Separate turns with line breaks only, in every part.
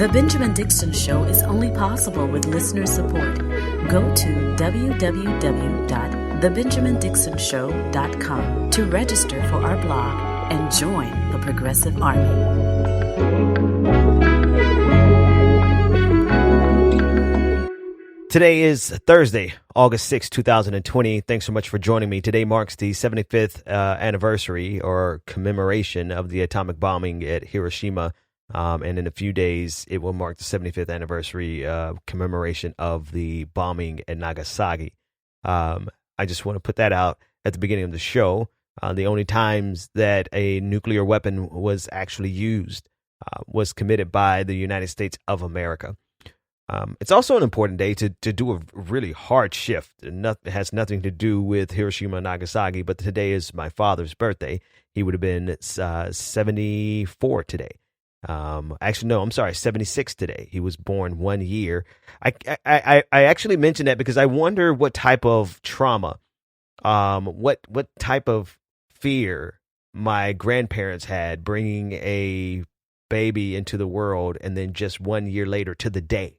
The Benjamin Dixon Show is only possible with listener support. Go to www.thebenjamindixonshow.com to register for our blog and join the Progressive Army.
Today is Thursday, August 6, 2020. Thanks so much for joining me. Today marks the 75th anniversary or commemoration of the atomic bombing at Hiroshima. And in a few days, it will mark the 75th anniversary commemoration of the bombing at Nagasaki. I just want to put that out at the beginning of the show. The only times that a nuclear weapon was actually used was committed by the United States of America. It's also an important day to do a really hard shift. It has nothing to do with Hiroshima and Nagasaki, but today is my father's birthday. He would have been 74 today. Actually, no, I'm sorry, 76 today. He was born 1 year. I actually mentioned that because I wonder what type of trauma, what type of fear my grandparents had bringing a baby into the world, and then just 1 year later to the day,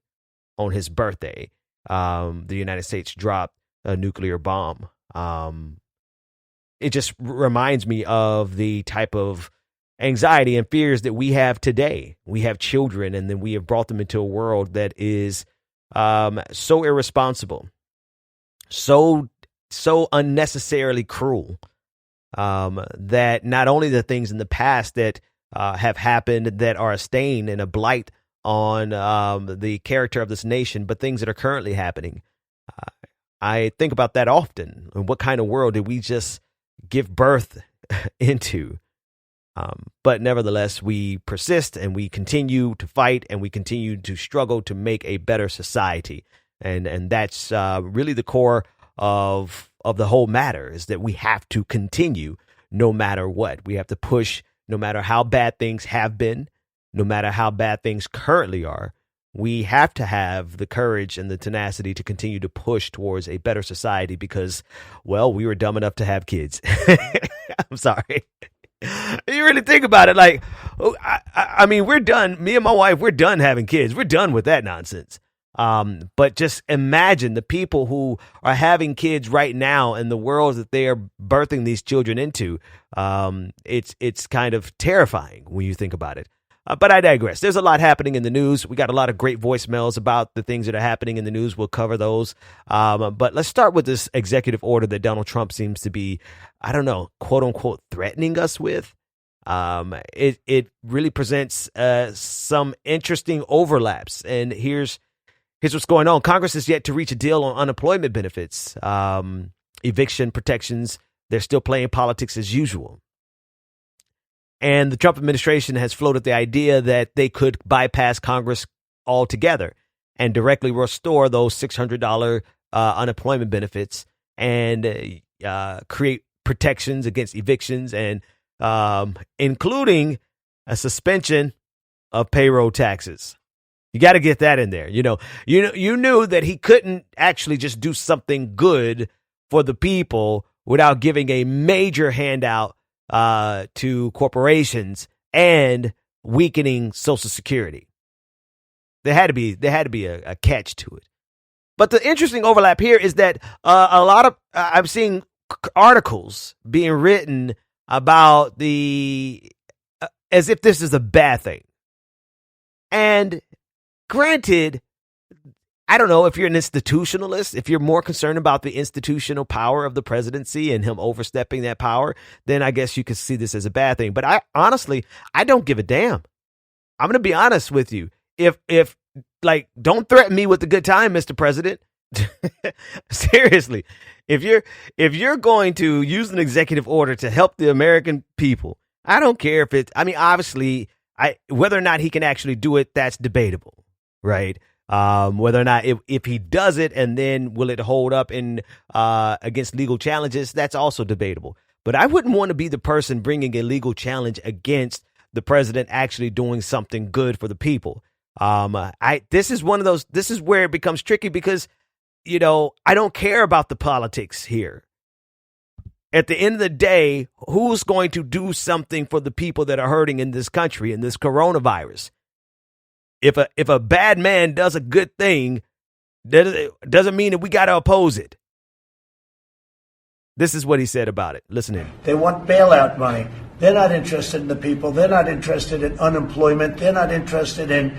on his birthday, the United States dropped a nuclear bomb. It just reminds me of the type of anxiety and fears that we have today. We have children, and then we have brought them into a world that is so irresponsible, so unnecessarily cruel, that not only the things in the past that have happened that are a stain and a blight on the character of this nation, but things that are currently happening. I think about that often. And what kind of world did we just give birth into? But nevertheless, we persist and we continue to fight and we continue to struggle to make a better society. And that's really the core of the whole matter, is that we have to continue no matter what. We have to push no matter how bad things have been. No matter how bad things currently are, we have to have the courage and the tenacity to continue to push towards a better society because, well, we were dumb enough to have kids. I'm sorry. You really think about it, like, I mean, we're done. Me and my wife, we're done having kids. We're done with that nonsense. But just imagine the people who are having kids right now and the world that they are birthing these children into. It's kind of terrifying when you think about it. But I digress. There's a lot happening in the news. We got a lot of great voicemails about the things that are happening in the news. We'll cover those. But let's start with this executive order that Donald Trump seems to be, I don't know, quote unquote, threatening us with. It really presents some interesting overlaps. And here's what's going on. Congress has yet to reach a deal on unemployment benefits, eviction protections. They're still playing politics as usual. And the Trump administration has floated the idea that they could bypass Congress altogether and directly restore those $600 unemployment benefits and create protections against evictions and including a suspension of payroll taxes. You got to get that in there. You knew that he couldn't actually just do something good for the people without giving a major handout to corporations and weakening Social Security. There had to be a catch to it. But the interesting overlap here is that a lot of I'm seeing articles being written about as if this is a bad thing. And granted, I don't know if you're an institutionalist, if you're more concerned about the institutional power of the presidency and him overstepping that power, then I guess you could see this as a bad thing. But I don't give a damn. I'm going to be honest with you. If don't threaten me with a good time, Mr. President. Seriously, if you're going to use an executive order to help the American people, I don't care if obviously, whether or not he can actually do it, that's debatable, right? Whether or not if he does it and then will it hold up in against legal challenges, that's also debatable. But I wouldn't want to be the person bringing a legal challenge against the president actually doing something good for the people. This is where it becomes tricky because, I don't care about the politics here. At the end of the day, who's going to do something for the people that are hurting in this country, in this coronavirus? If a bad man does a good thing, doesn't mean that we got to oppose it. This is what he said about it. Listen in.
They want bailout money. They're not interested in the people. They're not interested in unemployment. They're not interested in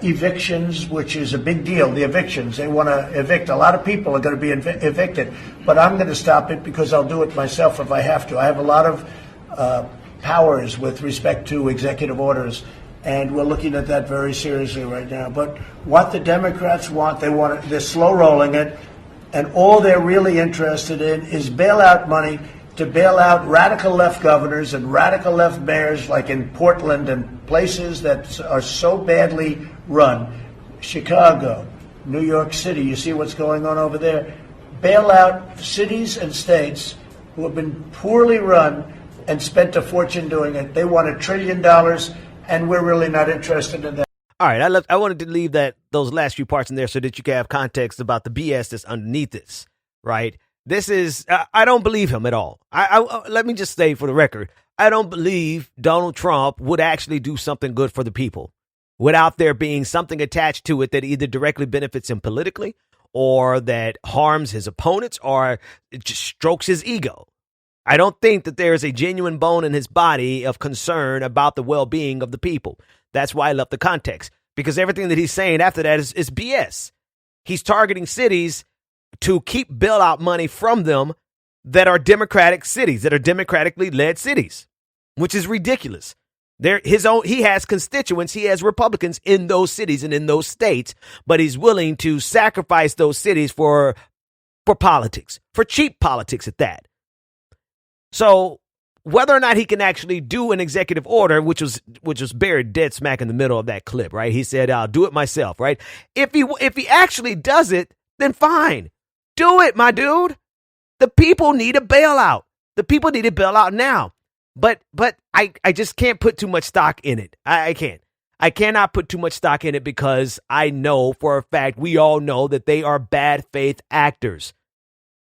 evictions, which is a big deal, the evictions. They want to evict. A lot of people are going to be evicted. But I'm going to stop it because I'll do it myself if I have to. I have a lot of powers with respect to executive orders, and we're looking at that very seriously right now. But what the Democrats want, they're slow rolling it, and all they're really interested in is bailout money to bail out radical left governors and radical left mayors like in Portland and places that are so badly run. Chicago, New York City, you see what's going on over there. Bail out cities and states who have been poorly run and spent a fortune doing it. They want $1 trillion, and we're really not interested in that.
All right, I wanted to leave those last few parts in there so that you can have context about the BS that's underneath this, right? This is, I don't believe him at all. Let me just say for the record, I don't believe Donald Trump would actually do something good for the people without there being something attached to it that either directly benefits him politically or that harms his opponents or it just strokes his ego. I don't think that there is a genuine bone in his body of concern about the well-being of the people. That's why I left the context, because everything that he's saying after that is BS. He's targeting cities to keep bailout money from them that are Democratic cities, that are democratically led cities, which is ridiculous. He has constituents, he has Republicans in those cities and in those states, but he's willing to sacrifice those cities for politics, for cheap politics at that. So whether or not he can actually do an executive order, which was buried dead smack in the middle of that clip, right? He said, "I'll do it myself," right? If he actually does it, then fine. Do it, my dude. The people need a bailout. The people need a bailout now. But I just can't put too much stock in it. I can't. I cannot put too much stock in it because I know for a fact, we all know that they are bad faith actors.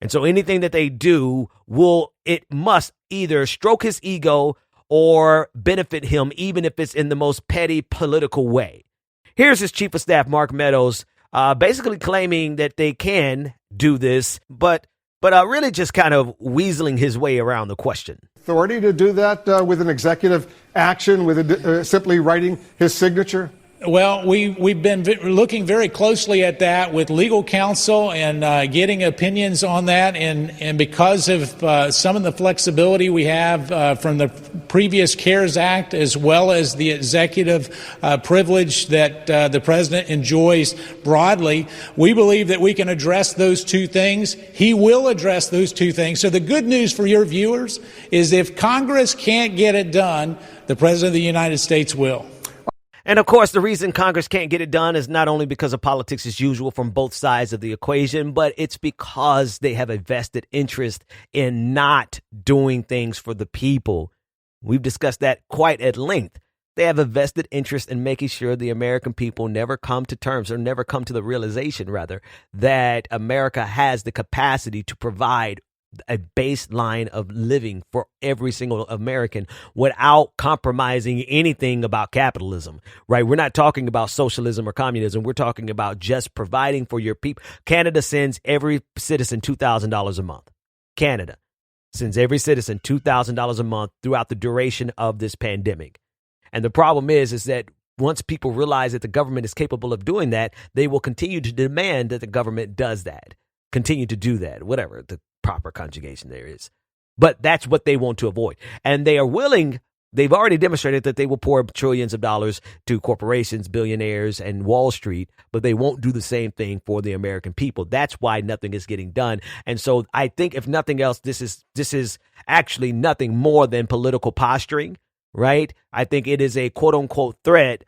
And so anything that they do must either stroke his ego or benefit him, even if it's in the most petty political way. Here's his chief of staff, Mark Meadows, basically claiming that they can do this, but really just kind of weaseling his way around the question.
Authority to do that with an executive action, with simply writing his signature?
Well, we've been looking very closely at that with legal counsel and getting opinions on that. And because of some of the flexibility we have from the previous CARES Act, as well as the executive privilege that the president enjoys broadly, we believe that we can address those two things. He will address those two things. So the good news for your viewers is if Congress can't get it done, the president of the United States will.
And of course, the reason Congress can't get it done is not only because of politics as usual from both sides of the equation, but it's because they have a vested interest in not doing things for the people. We've discussed that quite at length. They have a vested interest in making sure the American people never come to terms, or never come to the realization, rather, that America has the capacity to provide a baseline of living for every single American without compromising anything about capitalism, right? We're not talking about socialism or communism. We're talking about just providing for your people. Canada sends every citizen $2,000 a month. Canada sends every citizen $2,000 a month throughout the duration of this pandemic. And the problem is that once people realize that the government is capable of doing that, they will continue to demand that the government does that, continue to do that, whatever the proper conjugation there is. But that's what they want to avoid. And they are willing, they've already demonstrated that they will pour trillions of dollars to corporations, billionaires, and Wall Street, but they won't do the same thing for the American people. That's why nothing is getting done. And so I think if nothing else, this is actually nothing more than political posturing, right? I think it is a quote unquote threat.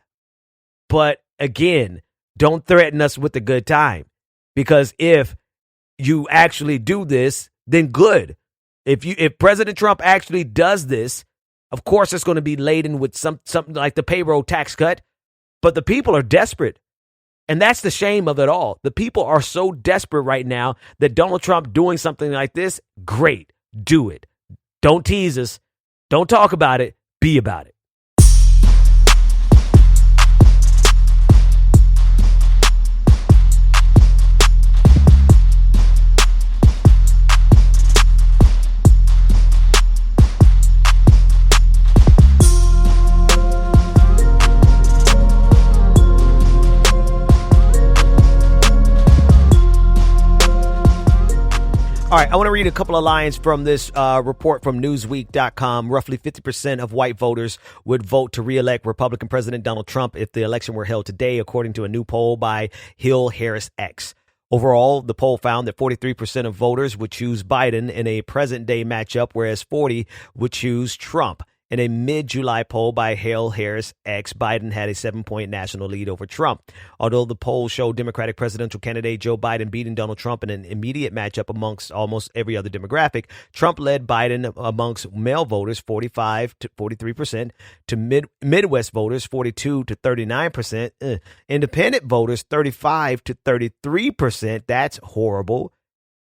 But again, don't threaten us with a good time, because if you actually do this, then good. If President Trump actually does this, of course it's going to be laden with something like the payroll tax cut, but the people are desperate. And that's the shame of it all. The people are so desperate right now that Donald Trump doing something like this, great, do it. Don't tease us. Don't talk about it. Be about it. I want to read a couple of lines from this report from Newsweek.com. Roughly 50% of white voters would vote to re-elect Republican President Donald Trump if the election were held today, according to a new poll by Hill Harris X. Overall, the poll found that 43% of voters would choose Biden in a present-day matchup, whereas 40% would choose Trump. In a mid-July poll by Hill Harris X, Biden had a 7-point national lead over Trump. Although the poll showed Democratic presidential candidate Joe Biden beating Donald Trump in an immediate matchup amongst almost every other demographic, Trump led Biden amongst male voters 45 to 43%, to Midwest voters 42 to 39%, independent voters 35 to 33%. That's horrible.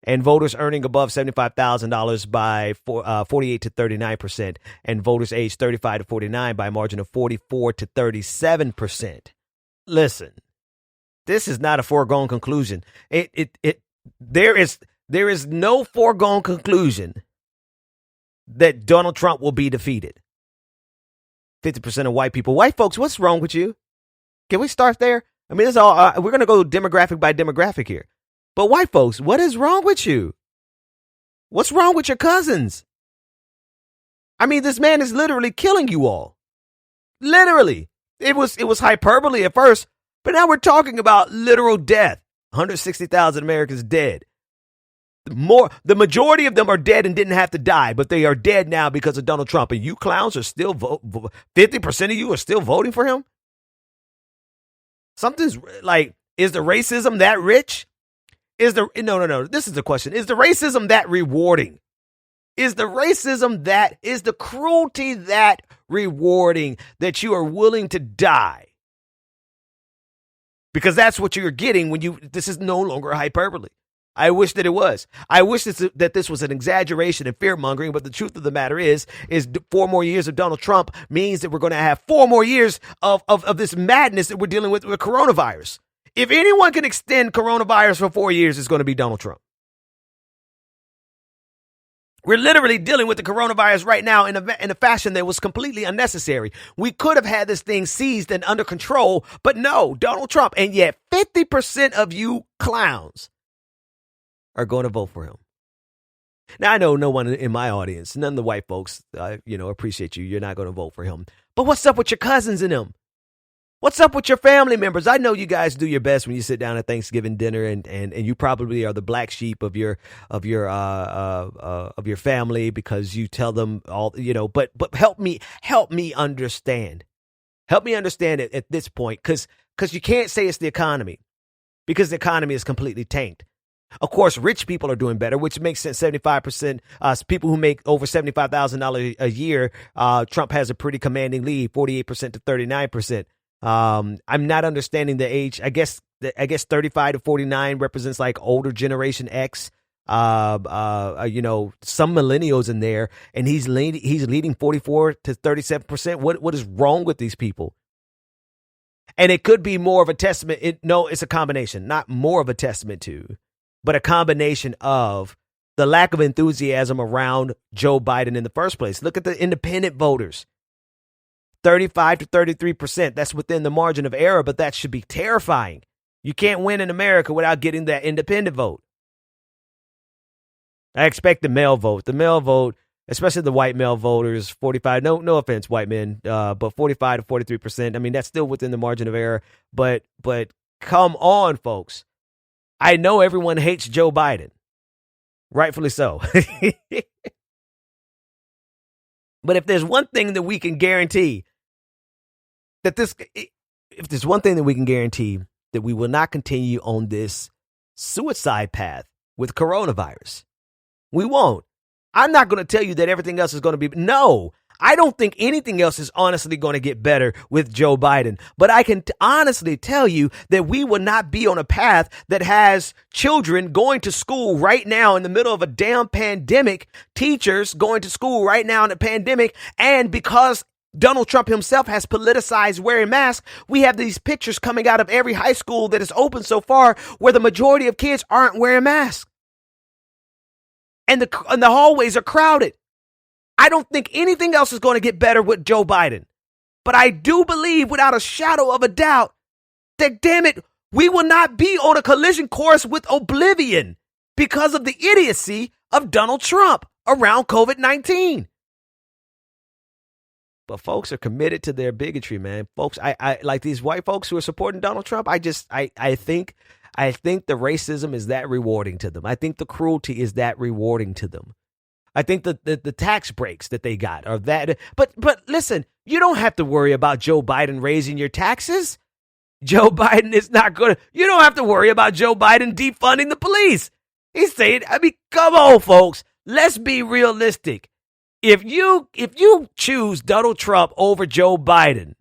And voters earning above $75,000 by 48 to 39%, and voters aged 35 to 49 by a margin of 44 to 37%. Listen, this is not a foregone conclusion. There is no foregone conclusion that Donald Trump will be defeated. 50% of white people. White folks, what's wrong with you? Can we start there? I mean, it's all we're going to go demographic by demographic here. But white folks, what is wrong with you? What's wrong with your cousins? I mean, this man is literally killing you all. Literally. It was hyperbole at first, but now we're talking about literal death. 160,000 Americans dead. The majority of them are dead and didn't have to die, but they are dead now because of Donald Trump. And you clowns are still 50% of you are still voting for him? Something's like, is the racism that rich? No. This is the question. Is the racism that rewarding? Is the cruelty that rewarding that you are willing to die? Because that's what you're getting when this is no longer hyperbole. I wish that it was. I wish that this was an exaggeration and fear mongering, but the truth of the matter is 4 more years of Donald Trump means that we're going to have 4 more years of this madness that we're dealing with coronavirus. If anyone can extend coronavirus for 4 years, it's going to be Donald Trump. We're literally dealing with the coronavirus right now in a fashion that was completely unnecessary. We could have had this thing seized and under control, but no, Donald Trump. And yet 50% of you clowns are going to vote for him. Now, I know no one in my audience, none of the white folks, appreciate you. You're not going to vote for him. But what's up with your cousins and them? What's up with your family members? I know you guys do your best when you sit down at Thanksgiving dinner, and you probably are the black sheep of your family because you tell them all, but help me understand. Help me understand it at this point, because you can't say it's the economy, because the economy is completely tanked. Of course, rich people are doing better, which makes sense. 75%, people who make over $75,000 a year, Trump has a pretty commanding lead, 48% to 39%. I'm not understanding the age. I guess 35 to 49 represents like older generation X. Some millennials in there, and he's leading 44 to 37%. What is wrong with these people? And it could be more of a testament. It's a combination, not more of a testament to, but a combination of the lack of enthusiasm around Joe Biden in the first place. Look at the independent voters. 35 to 33%. That's within the margin of error, but that should be terrifying. You can't win in America without getting that independent vote. I expect the male vote. The male vote, especially the white male voters, 45. No offense, white men, but 45 to 43%. I mean, that's still within the margin of error. But come on, folks. I know everyone hates Joe Biden. Rightfully so. But if there's one thing that we can guarantee, that we will not continue on this suicide path with coronavirus. We won't. I'm not going to tell you that everything else is going to be. No, I don't think anything else is honestly going to get better with Joe Biden. But I can honestly tell you that we will not be on a path that has children going to school right now in the middle of a damn pandemic, teachers going to school right now in a pandemic, and because Donald Trump himself has politicized wearing masks, we have these pictures coming out of every high school that is open so far where the majority of kids aren't wearing masks. And the hallways are crowded. I don't think anything else is going to get better with Joe Biden. But I do believe without a shadow of a doubt that, damn it, we will not be on a collision course with oblivion. because of the idiocy of Donald Trump around COVID-19. But folks are committed to their bigotry, man. Folks, I like these white folks who are supporting Donald Trump. I think the racism is that rewarding to them. I think the cruelty is that rewarding to them. I think the tax breaks that they got are that. But listen, you don't have to worry about Joe Biden raising your taxes. Joe Biden is not going to. You don't have to worry about Joe Biden defunding the police. He's saying, I mean, come on, folks. Let's be realistic. If you choose Donald Trump over Joe Biden,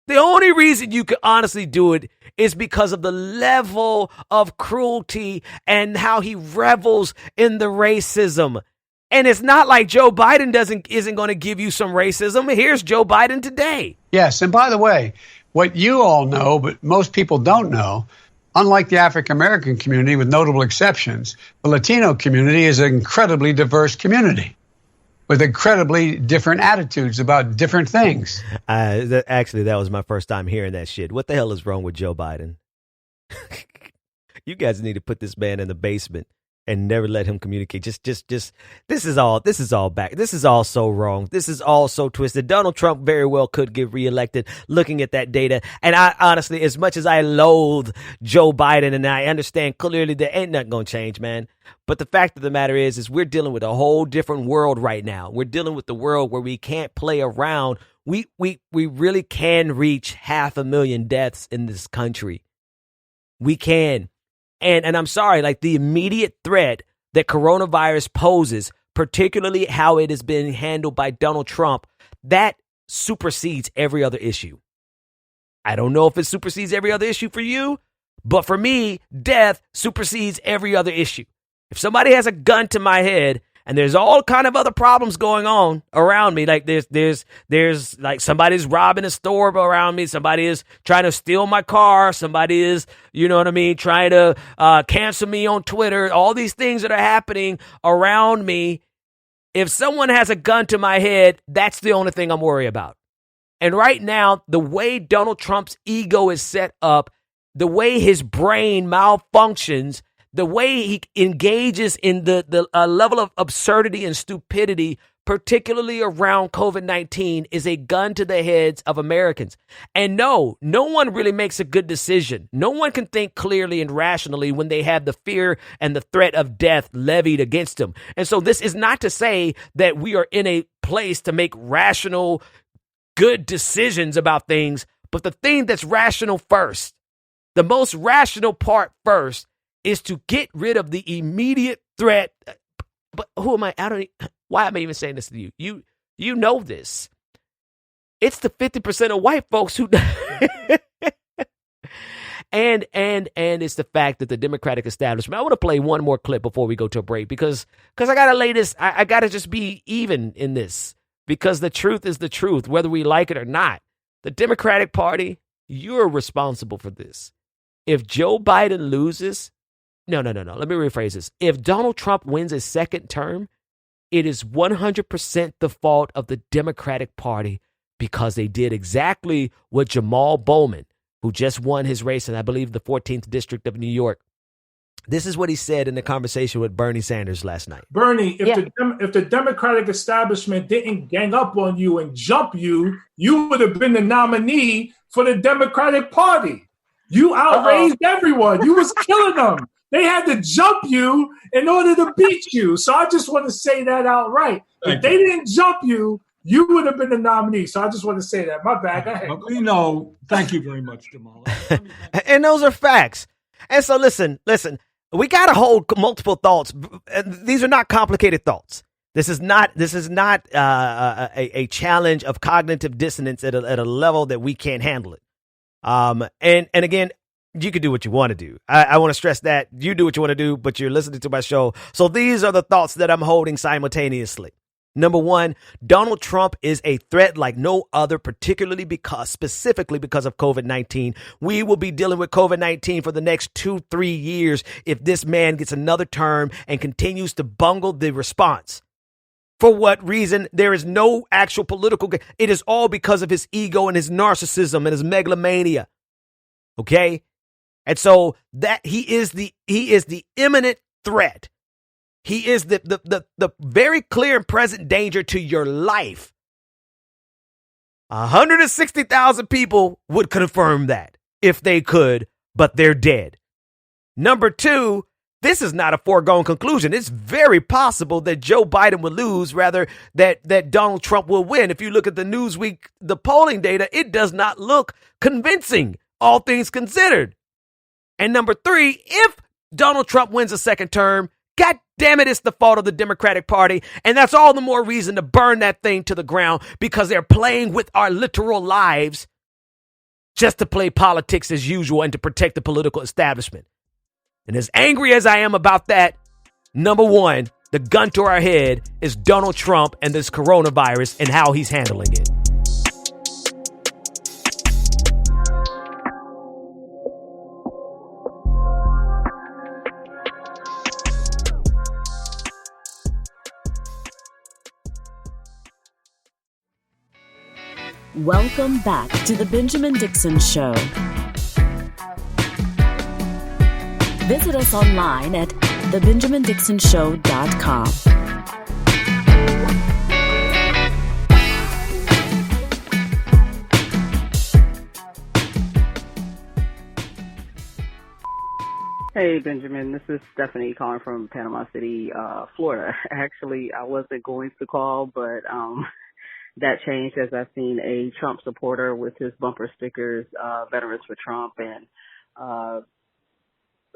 the only reason you could honestly do it is because of the level of cruelty and how he revels in the racism. And it's not like Joe Biden isn't going to give you some racism. Here's Joe Biden today.
Yes, and by the way, what you all know, but most people don't know, unlike the African-American community, with notable exceptions, the Latino community is an incredibly diverse community with incredibly different attitudes about different things.
Actually, that was my first time hearing that shit. What the hell is wrong with Joe Biden? You guys need to put this man in the basement and never let him communicate. Just this is all back. This is all so wrong. This is all so twisted. Donald Trump very well could get reelected looking at that data. And I honestly, as much as I loathe Joe Biden and I understand clearly there ain't nothing going to change, man. But the fact of the matter is we're dealing with a whole different world right now. We're dealing with the world where we can't play around. We really can reach 500,000 deaths in this country. We can. And I'm sorry, like the immediate threat that coronavirus poses, particularly how it has been handled by Donald Trump, that supersedes every other issue. I don't know if it supersedes every other issue for you, but for me, death supersedes every other issue. If somebody has a gun to my head and there's all kind of other problems going on around me, like there's like somebody's robbing a store around me, somebody is trying to steal my car, somebody is, you know what I mean, trying to cancel me on Twitter, all these things that are happening around me. If someone has a gun to my head, that's the only thing I'm worried about. And right now, the way Donald Trump's ego is set up, the way his brain malfunctions, the way he engages in the level of absurdity and stupidity, particularly around COVID-19, is a gun to the heads of Americans. And no one really makes a good decision. No one can think clearly and rationally when they have the fear and the threat of death levied against them. And so this is not to say that we are in a place to make rational, good decisions about things, but the thing that's rational first, the most rational part first, is to get rid of the immediate threat. But who am I? Why am I even saying this to you? You know this. It's the 50% of white folks who and it's the fact that the Democratic establishment. I want to play one more clip before we go to a break because I gotta lay this. I gotta just be even in this because the truth is the truth, whether we like it or not. The Democratic Party, you're responsible for this. If Joe Biden loses. No. Let me rephrase this. If Donald Trump wins his second term, it is 100% the fault of the Democratic Party because they did exactly what Jamal Bowman, who just won his race in, I believe, the 14th District of New York. This is what he said in the conversation with Bernie Sanders last night.
Bernie, if the Democratic establishment didn't gang up on you and jump you, you would have been the nominee for the Democratic Party. You outraised everyone. You was killing them. They had to jump you in order to beat you. So I just want to say that outright. If they didn't jump you, you would have been the nominee. So I just want to say that. My bad. Go ahead.
Thank you very much, Jamal.
And those are facts. And so listen, we got to hold multiple thoughts. These are not complicated thoughts. This is not a challenge of cognitive dissonance at a level that we can't handle it. And again, you can do what you want to do. I want to stress that you do what you want to do, but you're listening to my show. So these are the thoughts that I'm holding simultaneously. Number one, Donald Trump is a threat like no other, specifically because of COVID-19. We will be dealing with COVID-19 for the next 2-3 years if this man gets another term and continues to bungle the response. For what reason? There is no actual political. It is all because of his ego and his narcissism and his megalomania. Okay? And so that he is the imminent threat. He is the very clear and present danger to your life. 160,000 people would confirm that if they could, but they're dead. Number two, this is not a foregone conclusion. It's very possible that Joe Biden will lose, rather that Donald Trump will win. If you look at the Newsweek, the polling data, it does not look convincing, all things considered. And number three, if Donald Trump wins a second term, God damn it, it's the fault of the Democratic Party. And that's all the more reason to burn that thing to the ground, because they're playing with our literal lives just to play politics as usual and to protect the political establishment. And as angry as I am about that, number one, the gun to our head is Donald Trump and this coronavirus and how he's handling it.
Welcome back to the Benjamin Dixon Show. Visit us online at thebenjamindixonshow.com.
Hey, Benjamin. This is Stephanie calling from Panama City, Florida. Actually, I wasn't going to call, but that changed as I've seen a Trump supporter with his bumper stickers, Veterans for Trump, and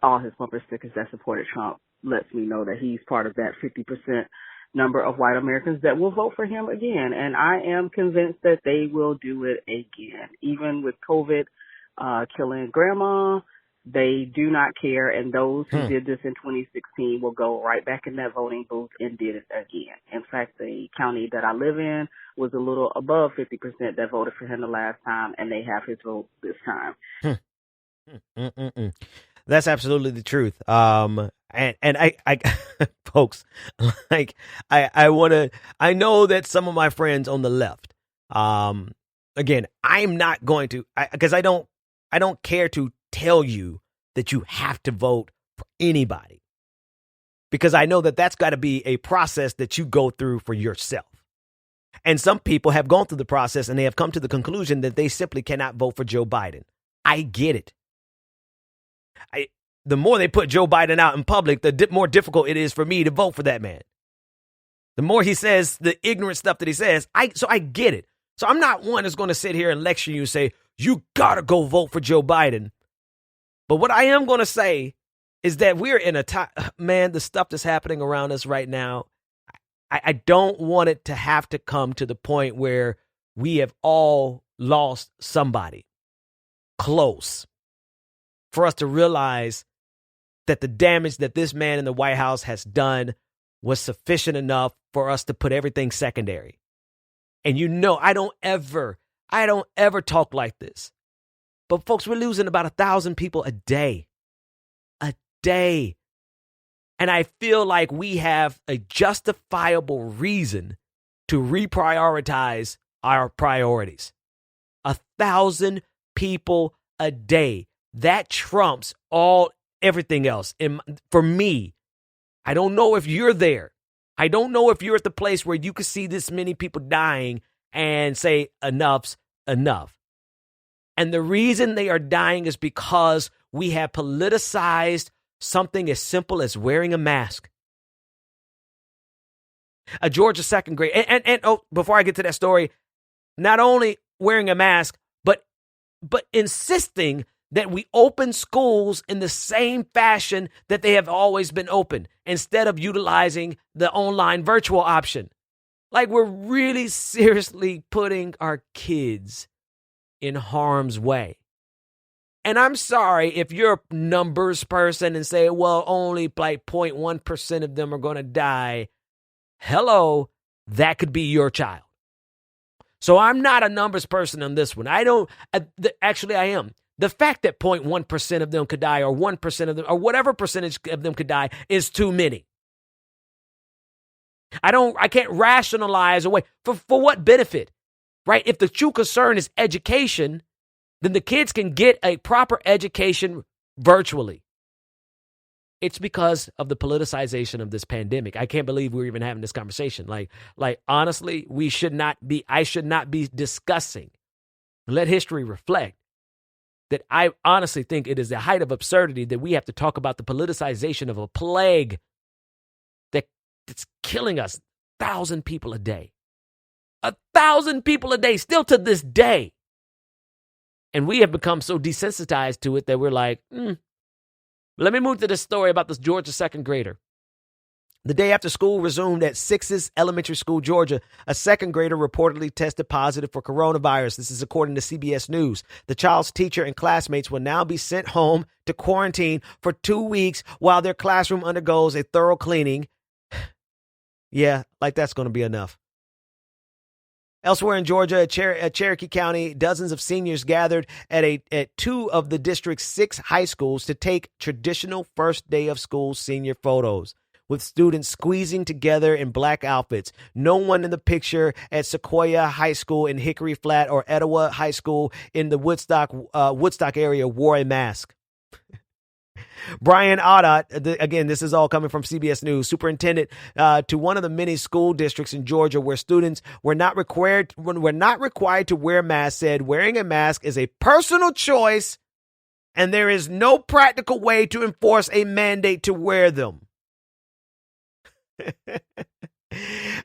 all his bumper stickers that supported Trump lets me know that he's part of that 50% number of white Americans that will vote for him again. And I am convinced that they will do it again. Even with COVID killing grandma, they do not care. And those who did this in 2016 will go right back in that voting booth and did it again. In fact, the county that I live in was a little above 50% that voted for him the last time, and they have his vote this time.
That's absolutely the truth. And I folks, like I know that some of my friends on the left, again, I'm not going to, because I don't care to tell you that you have to vote for anybody, because I know that that's got to be a process that you go through for yourself. And some people have gone through the process and they have come to the conclusion that they simply cannot vote for Joe Biden. I get it. The more they put Joe Biden out in public, the more difficult it is for me to vote for that man. The more he says the ignorant stuff that he says, so I get it. So I'm not one that's going to sit here and lecture you and say, you got to go vote for Joe Biden. But what I am going to say is that we're in a time, man, the stuff that's happening around us right now, I don't want it to have to come to the point where we have all lost somebody close for us to realize that the damage that this man in the White House has done was sufficient enough for us to put everything secondary. And I don't ever talk like this. But folks, we're losing about 1,000 people a day. A day. And I feel like we have a justifiable reason to reprioritize our priorities. 1,000 people a day. That trumps everything else. For me, I don't know if you're there. I don't know if you're at the place where you can see this many people dying and say enough's enough. And the reason they are dying is because we have politicized something as simple as wearing a mask. A Georgia second grade, and before I get to that story, not only wearing a mask, but insisting that we open schools in the same fashion that they have always been open, instead of utilizing the online virtual option. Like, we're really seriously putting our kids in harm's way. And I'm sorry if you're a numbers person and say, well, only like 0.1% of them are going to die. Hello, that could be your child. So I'm not a numbers person on this one. Actually, I am. The fact that 0.1% of them could die, or 1% of them, or whatever percentage of them could die, is too many. I can't rationalize away. For what benefit? Right? If the true concern is education, then the kids can get a proper education virtually. It's because of the politicization of this pandemic. I can't believe we're even having this conversation. Like honestly, I should not be discussing. Let history reflect that I honestly think it is the height of absurdity that we have to talk about the politicization of a plague that's killing us 1,000 people a day. 1,000 people a day, still to this day. And we have become so desensitized to it that we're like, Let me move to this story about this Georgia second grader. The day after school resumed at Sixes Elementary School, Georgia, a second grader reportedly tested positive for coronavirus. This is according to CBS News. The child's teacher and classmates will now be sent home to quarantine for 2 weeks while their classroom undergoes a thorough cleaning. Yeah, like that's going to be enough. Elsewhere in Georgia, at Cherokee County, dozens of seniors gathered at two of the district's 6 high schools to take traditional first day of school senior photos, with students squeezing together in black outfits. No one in the picture at Sequoia High School in Hickory Flat or Etowah High School in the Woodstock area wore a mask. Brian Audot, again, this is all coming from CBS News, superintendent to one of the many school districts in Georgia where students were not required to wear masks, said wearing a mask is a personal choice and there is no practical way to enforce a mandate to wear them.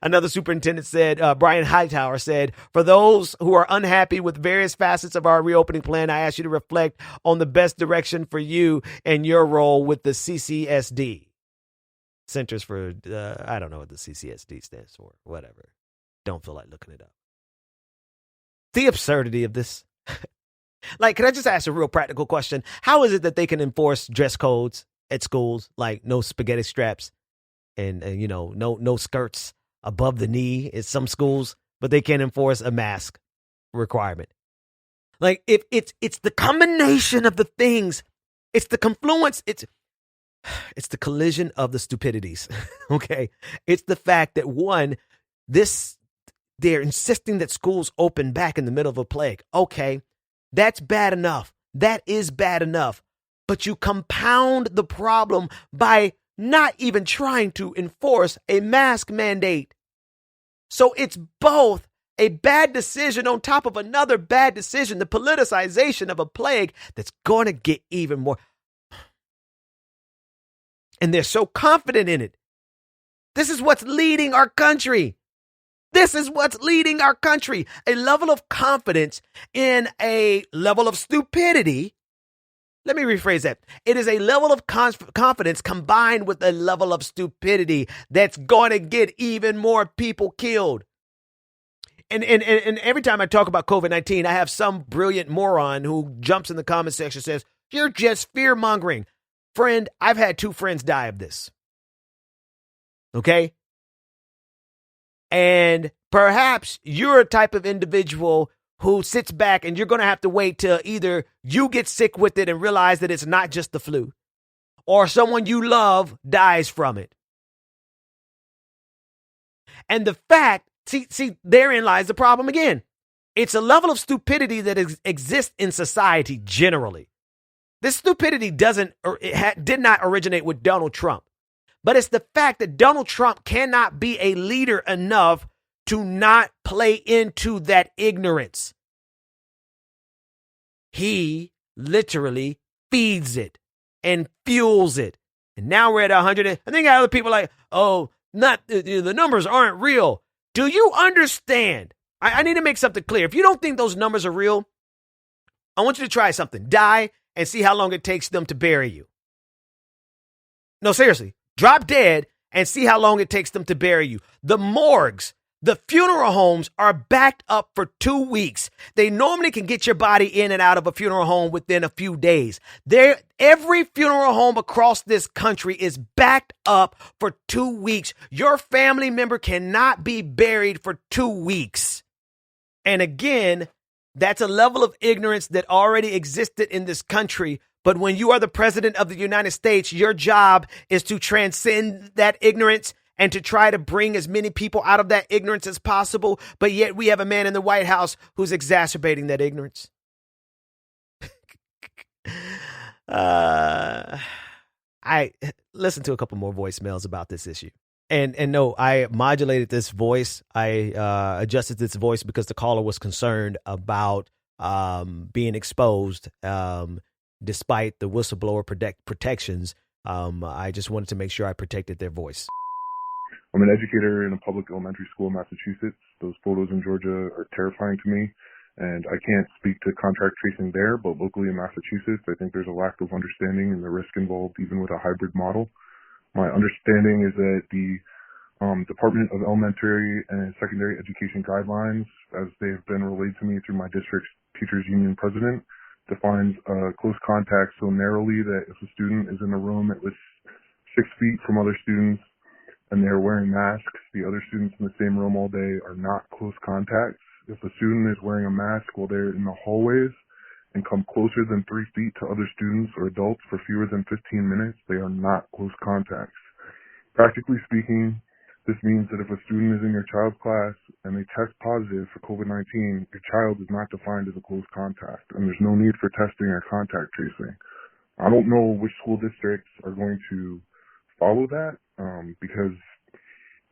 Another superintendent said, Brian Hightower said, for those who are unhappy with various facets of our reopening plan, I ask you to reflect on the best direction for you and your role with the CCSD. Centers for, I don't know what the CCSD stands for, whatever. Don't feel like looking it up. The absurdity of this. Like, can I just ask a real practical question? How is it that they can enforce dress codes at schools, like no spaghetti straps? And no skirts above the knee at some schools, but they can't enforce a mask requirement. Like if it's the combination of the things, it's the confluence, it's the collision of the stupidities. Okay, it's the fact that one, they're insisting that schools open back in the middle of a plague. Okay, that's bad enough. That is bad enough, but you compound the problem by not even trying to enforce a mask mandate. So it's both a bad decision on top of another bad decision, the politicization of a plague that's going to get even more. And they're so confident in it. This is what's leading our country. This is what's leading our country. A level of confidence in a level of stupidity. Let me rephrase that. It is a level of confidence combined with a level of stupidity that's going to get even more people killed. And every time I talk about COVID-19, I have some brilliant moron who jumps in the comment section and says, you're just fear-mongering. Friend, I've had 2 friends die of this. Okay? And perhaps you're a type of individual who sits back and you're going to have to wait till either you get sick with it and realize that it's not just the flu, or someone you love dies from it. And the fact, see, therein lies the problem again. It's a level of stupidity that exists in society generally. This stupidity did not originate with Donald Trump, but it's the fact that Donald Trump cannot be a leader enough to not play into that ignorance. He literally feeds it and fuels it. And now we're at 100. I think other people are like, oh, the numbers aren't real. Do you understand? I need to make something clear. If you don't think those numbers are real, I want you to try something. Die and see how long it takes them to bury you. No, seriously. Drop dead and see how long it takes them to bury you. The morgues, the funeral homes are backed up for 2 weeks. They normally can get your body in and out of a funeral home within a few days. Every funeral home across this country is backed up for 2 weeks. Your family member cannot be buried for 2 weeks. And again, that's a level of ignorance that already existed in this country. But when you are the president of the United States, your job is to transcend that ignorance and to try to bring as many people out of that ignorance as possible. But yet we have a man in the White House who's exacerbating that ignorance. I I listened to a couple more voicemails about this issue. And no, I modulated this voice. I adjusted this voice because the caller was concerned about being exposed despite the whistleblower protections. I just wanted to make sure I protected their voice.
I'm an educator in a public elementary school in Massachusetts. Those photos in Georgia are terrifying to me, and I can't speak to contract tracing there, but locally in Massachusetts, I think there's a lack of understanding and the risk involved even with a hybrid model. My understanding is that the Department of Elementary and Secondary Education guidelines, as they have been relayed to me through my district's teachers union president, defines close contact so narrowly that if a student is in a room at least 6 feet from other students and they're wearing masks, the other students in the same room all day are not close contacts. If a student is wearing a mask while they're in the hallways and come closer than 3 feet to other students or adults for fewer than 15 minutes, they are not close contacts. Practically speaking, this means that if a student is in your child's class and they test positive for COVID-19, your child is not defined as a close contact, and there's no need for testing or contact tracing. I don't know which school districts are going to follow that, because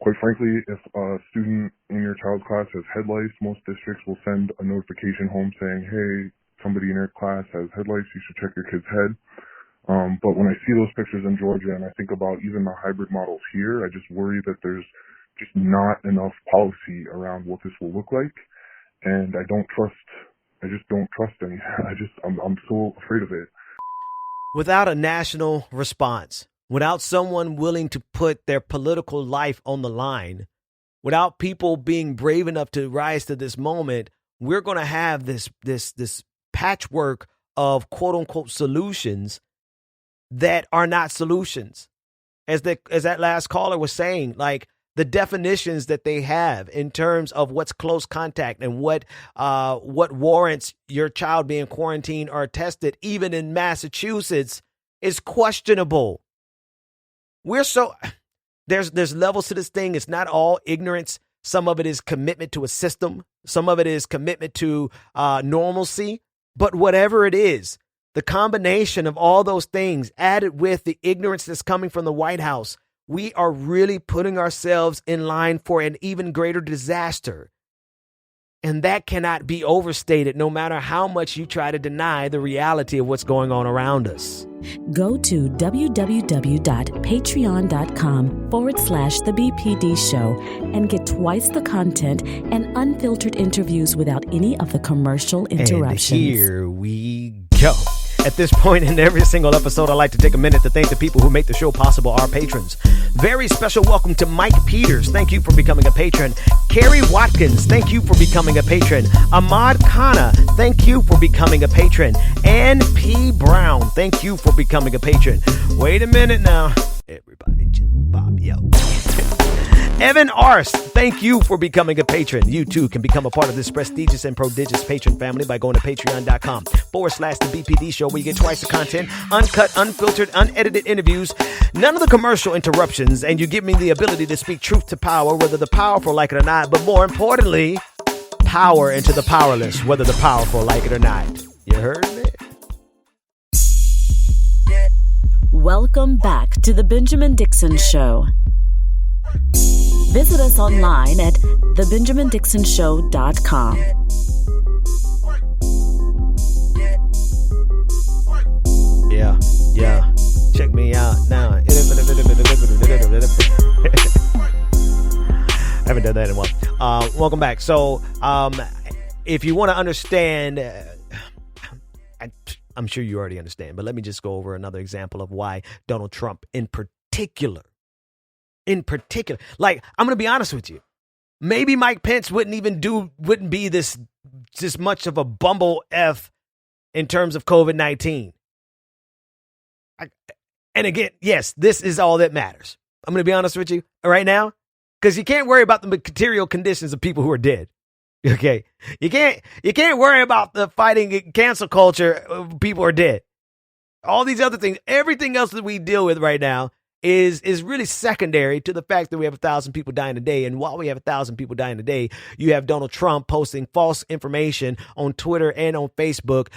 quite frankly, if a student in your child's class has head lice, most districts will send a notification home saying, hey, somebody in your class has head lice, you should check your kid's head. But when I see those pictures in Georgia and I think about even the hybrid models here, I just worry that there's just not enough policy around what this will look like. And I just don't trust any. I'm so afraid of it.
Without a national response, without someone willing to put their political life on the line, without people being brave enough to rise to this moment, we're going to have this patchwork of quote unquote solutions that are not solutions. As that last caller was saying, like the definitions that they have in terms of what's close contact and what warrants your child being quarantined or tested, even in Massachusetts, is questionable. There's levels to this thing. It's not all ignorance. Some of it is commitment to a system. Some of it is commitment to normalcy. But whatever it is, the combination of all those things added with the ignorance that's coming from the White House, we are really putting ourselves in line for an even greater disaster. And that cannot be overstated, no matter how much you try to deny the reality of what's going on around us.
Go to www.patreon.com/The BPD Show and get twice the content and unfiltered interviews without any of the commercial interruptions.
And here we go. At this point in every single episode, I'd like to take a minute to thank the people who make the show possible, our patrons. Very special welcome to Mike Peters. Thank you for becoming a patron. Carrie Watkins, thank you for becoming a patron. Ahmad Khanna, thank you for becoming a patron. Ann P. Brown, thank you for becoming a patron. Wait a minute now. Everybody just bob, yo. Evan Arst, thank you for becoming a patron. You too can become a part of this prestigious and prodigious patron family by going to patreon.com/The BPD Show, where you get twice the content, uncut, unfiltered, unedited interviews, none of the commercial interruptions, and you give me the ability to speak truth to power, whether the powerful like it or not, but more importantly, power into the powerless, whether the powerful like it or not. You heard me?
Welcome back to The Benjamin Dixon Show. Visit us online at thebenjamindixonshow.com.
Yeah. Check me out now. I haven't done that in a while. Welcome back. So, if you want to understand, I'm sure you already understand, but let me just go over another example of why Donald Trump in particular, like, I'm going to be honest with you. Maybe Mike Pence wouldn't be this much of a bumble F in terms of COVID-19. And again, yes, this is all that matters. I'm going to be honest with you right now, because you can't worry about the material conditions of people who are dead. Okay. You can't worry about the fighting cancel culture of people who are dead. All these other things, everything else that we deal with right now is really secondary to the fact that we have 1,000 people dying a day. And while we have 1,000 people dying a day, you have Donald Trump posting false information on Twitter and on Facebook,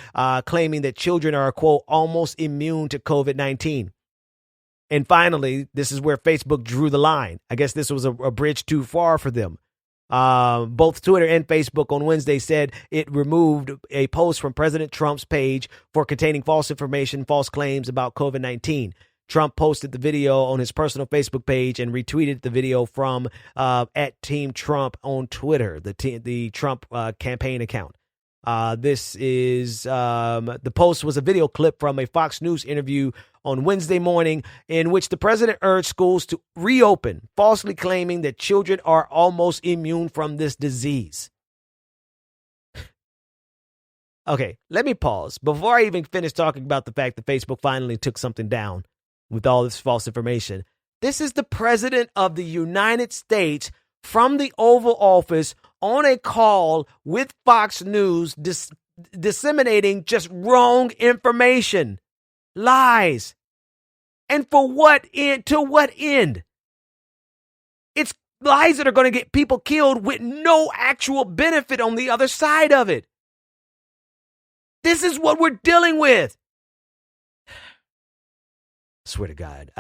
claiming that children are, quote, almost immune to COVID-19. And finally, this is where Facebook drew the line. I guess this was a bridge too far for them. Both Twitter and Facebook on Wednesday said it removed a post from President Trump's page for containing false information, false claims about COVID-19. Trump posted the video on his personal Facebook page and retweeted the video from at Team Trump on Twitter, the Trump campaign account. The post was a video clip from a Fox News interview on Wednesday morning in which the president urged schools to reopen, falsely claiming that children are almost immune from this disease. Okay, let me pause before I even finish talking about the fact that Facebook finally took something down with all this false information. This is the president of the United States from the Oval Office on a call with Fox News disseminating just wrong information, lies. And for what end? To what end? It's lies that are going to get people killed with no actual benefit on the other side of it. This is what we're dealing with. Swear to God,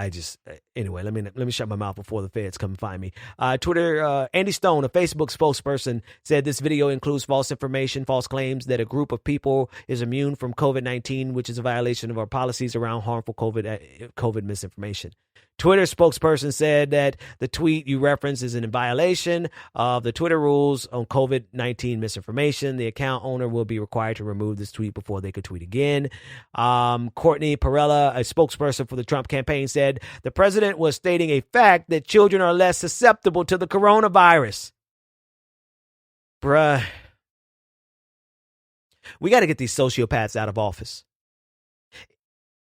anyway, let me shut my mouth before the feds come and find me. Twitter, Andy Stone, a Facebook spokesperson, said this video includes false information, false claims that a group of people is immune from COVID-19, which is a violation of our policies around harmful COVID misinformation. Twitter spokesperson said that the tweet you referenced is in violation of the Twitter rules on COVID-19 misinformation. The account owner will be required to remove this tweet before they could tweet again. Courtney Perella, a spokesperson for the Trump campaign, said the president was stating a fact that children are less susceptible to the coronavirus. Bruh. We got to get these sociopaths out of office.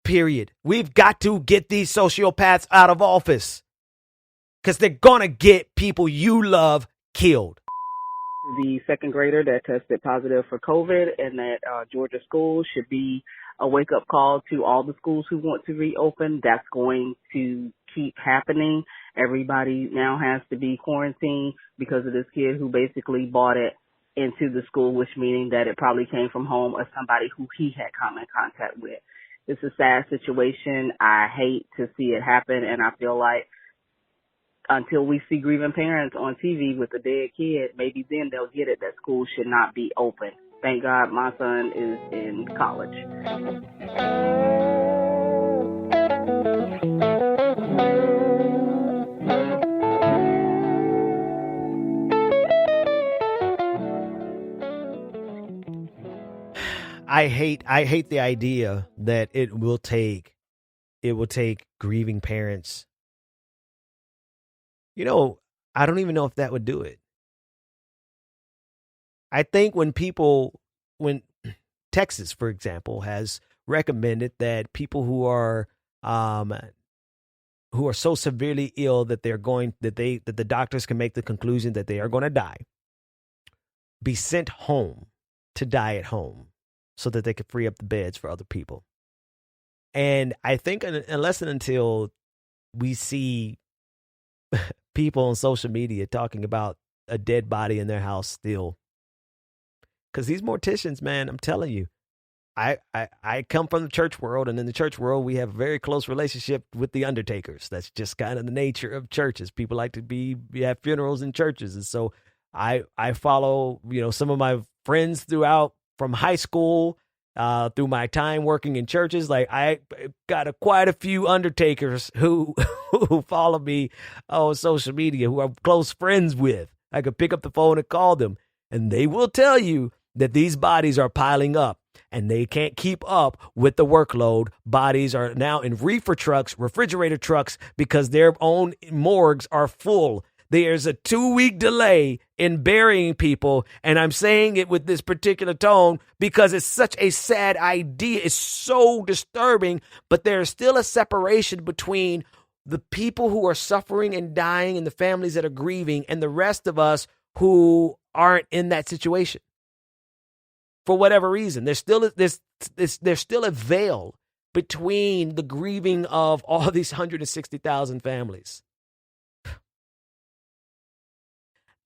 Period. We've got to get these sociopaths out of office because they're going to get people you love killed.
The second grader that tested positive for COVID and that Georgia schools should be a wake-up call to all the schools who want to reopen. That's going to keep happening. Everybody now has to be quarantined because of this kid who basically bought it into the school, which meaning that it probably came from home or somebody who he had come in contact with. It's a sad situation. I hate to see it happen, and I feel like until we see grieving parents on TV with a dead kid, maybe then they'll get it that school should not be open. Thank God my son is in college.
I hate the idea that it will take grieving parents. You know, I don't even know if that would do it. I think when Texas, for example, has recommended that people who are so severely ill that that the doctors can make the conclusion that they are going to die, be sent home to die at home, so that they could free up the beds for other people. And I think unless and until we see people on social media talking about a dead body in their house still, because these morticians, man, I'm telling you, I come from the church world, and in the church world, we have a very close relationship with the undertakers. That's just kind of the nature of churches. People like to have funerals in churches. And so I follow, some of my friends throughout from high school, through my time working in churches. Like I got quite a few undertakers who follow me on social media, who I'm close friends with. I could pick up the phone and call them, and they will tell you that these bodies are piling up and they can't keep up with the workload. Bodies are now in reefer trucks, refrigerator trucks, because their own morgues are full. There's a 2-week delay in burying people, and I'm saying it with this particular tone because it's such a sad idea. It's so disturbing, but there's still a separation between the people who are suffering and dying and the families that are grieving and the rest of us who aren't in that situation. For whatever reason, there's still a veil between the grieving of all these 160,000 families.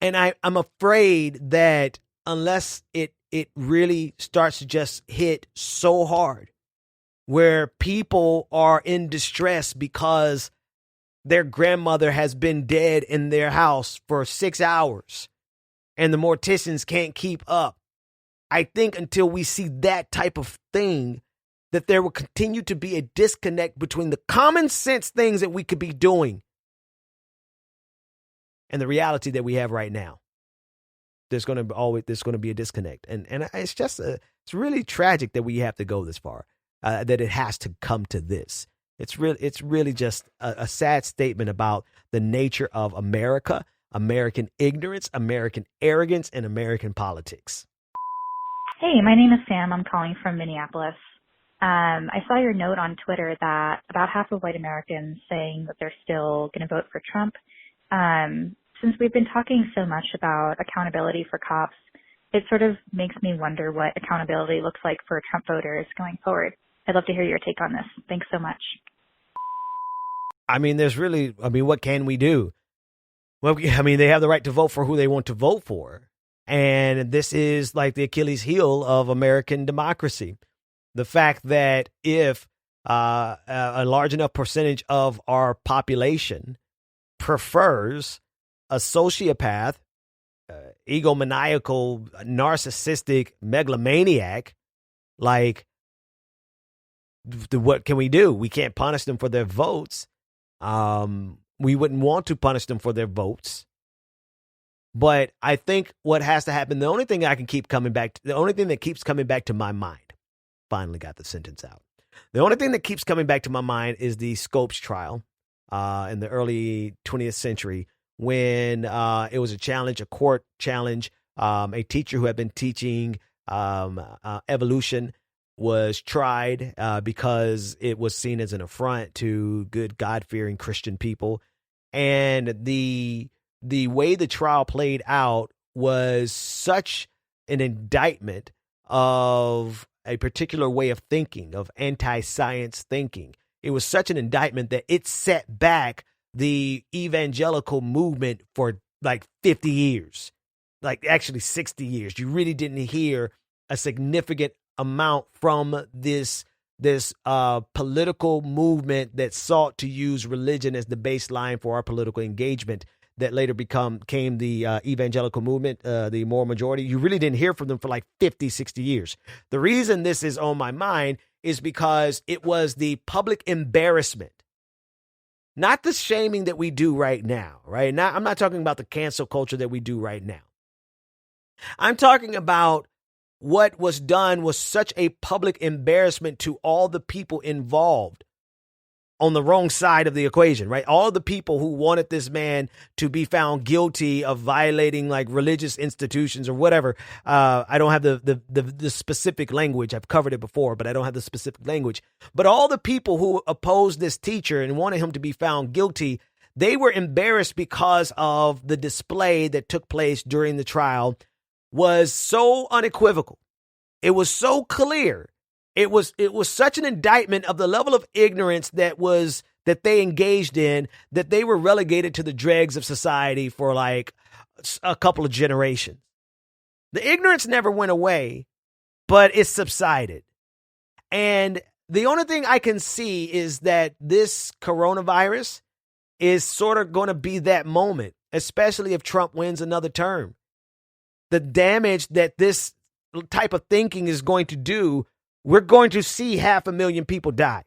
And I'm afraid that unless it really starts to just hit so hard where people are in distress because their grandmother has been dead in their house for 6 hours and the morticians can't keep up. I think until we see that type of thing, that there will continue to be a disconnect between the common sense things that we could be doing and the reality that we have right now. There's going to be a disconnect. And it's really tragic that we have to go this far, that it has to come to this. It's really just a sad statement about the nature of America, American ignorance, American arrogance, and American politics.
Hey, my name is Sam. I'm calling from Minneapolis. I saw your note on Twitter that about half of white Americans saying that they're still going to vote for Trump. Since we've been talking so much about accountability for cops, it sort of makes me wonder what accountability looks like for Trump voters going forward. I'd love to hear your take on this. Thanks so much.
I mean, what can we do? Well, I mean, they have the right to vote for who they want to vote for. And this is like the Achilles heel of American democracy. The fact that if a large enough percentage of our population prefers a sociopath, egomaniacal, narcissistic megalomaniac, like, what can we do? We can't punish them for their votes. We wouldn't want to punish them for their votes. But I think what has to happen, the only thing that keeps coming back to my mind, finally got the sentence out. The only thing that keeps coming back to my mind is the Scopes trial in the early 20th century, when it was a court challenge. A teacher who had been teaching evolution was tried because it was seen as an affront to good, God-fearing Christian people. And the way the trial played out was such an indictment of a particular way of thinking, of anti-science thinking. It was such an indictment that it set back the evangelical movement for like 50 years, like actually 60 years. You really didn't hear a significant amount from this political movement that sought to use religion as the baseline for our political engagement, that later became the evangelical movement, the moral majority. You really didn't hear from them for like 50, 60 years. The reason this is on my mind is because it was the public embarrassment, not the shaming that we do right now, right? Now, I'm not talking about the cancel culture that we do right now. I'm talking about what was done was such a public embarrassment to all the people involved on the wrong side of the equation, right? All the people who wanted this man to be found guilty of violating like religious institutions or whatever. I don't have the specific language. I've covered it before, but I don't have the specific language. But all the people who opposed this teacher and wanted him to be found guilty, they were embarrassed because of the display that took place during the trial was so unequivocal. It was so clear. It was such an indictment of the level of ignorance that they engaged in, that they were relegated to the dregs of society for like a couple of generations. The ignorance never went away, but it subsided. And the only thing I can see is that this coronavirus is sort of going to be that moment, especially if Trump wins another term. The damage that this type of thinking is going to do, we're going to see 500,000 people die.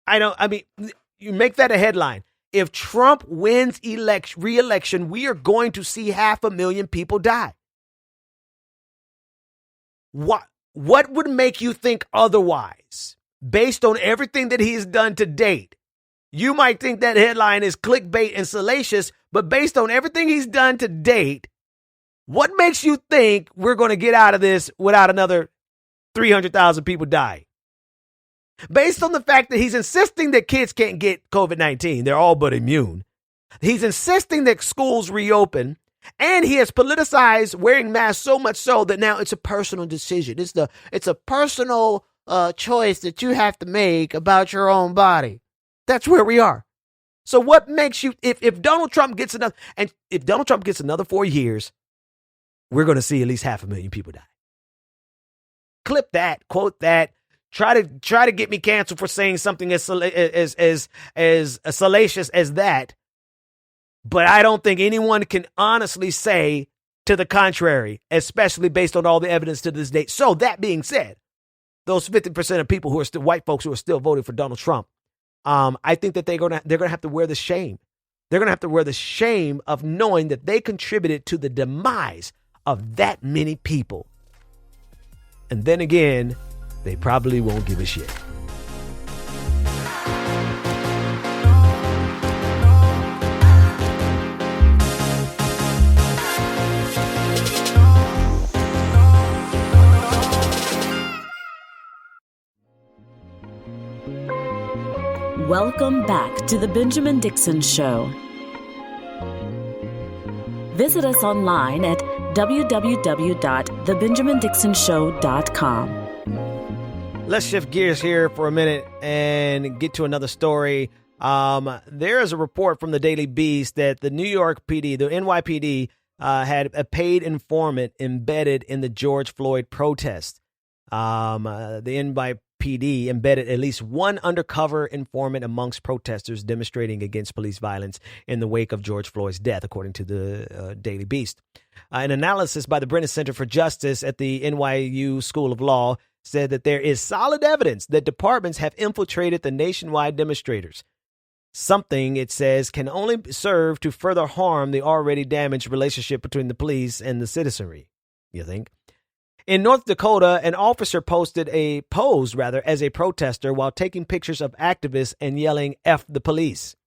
You make that a headline. If Trump wins re-election, we are going to see 500,000 people die. What would make you think otherwise? Based on everything that he has done to date, you might think that headline is clickbait and salacious, but based on everything he's done to date, what makes you think we're going to get out of this without another 300,000 people dying? Based on the fact that he's insisting that kids can't get COVID-19, they're all but immune. He's insisting that schools reopen, and he has politicized wearing masks so much so that now it's a personal decision. It's a personal choice that you have to make about your own body. That's where we are. So what makes you, if Donald Trump gets another 4 years, we're going to see at least 500,000 people die. Clip that, quote that, Try to get me canceled for saying something as salacious as that. But I don't think anyone can honestly say to the contrary, especially based on all the evidence to this date. So that being said, those 50% of people who are still white folks who are still voting for Donald Trump, I think that they're gonna have to wear the shame. They're gonna have to wear the shame of knowing that they contributed to the demise of that many people. And then again, they probably won't give a shit.
Welcome back to The Benjamin Dixon Show. Visit us online at www.thebenjamindixonshow.com.
Let's shift gears here for a minute and get to another story. There is a report from the Daily Beast that the New York PD, the NYPD, had a paid informant embedded in the George Floyd protest. The NYPD embedded at least one undercover informant amongst protesters demonstrating against police violence in the wake of George Floyd's death, according to the Daily Beast. An analysis by the Brennan Center for Justice at the NYU School of Law said that there is solid evidence that departments have infiltrated the nationwide demonstrators. Something, it says, can only serve to further harm the already damaged relationship between the police and the citizenry, you think? In North Dakota, an officer posed as a protester while taking pictures of activists and yelling, "F the police."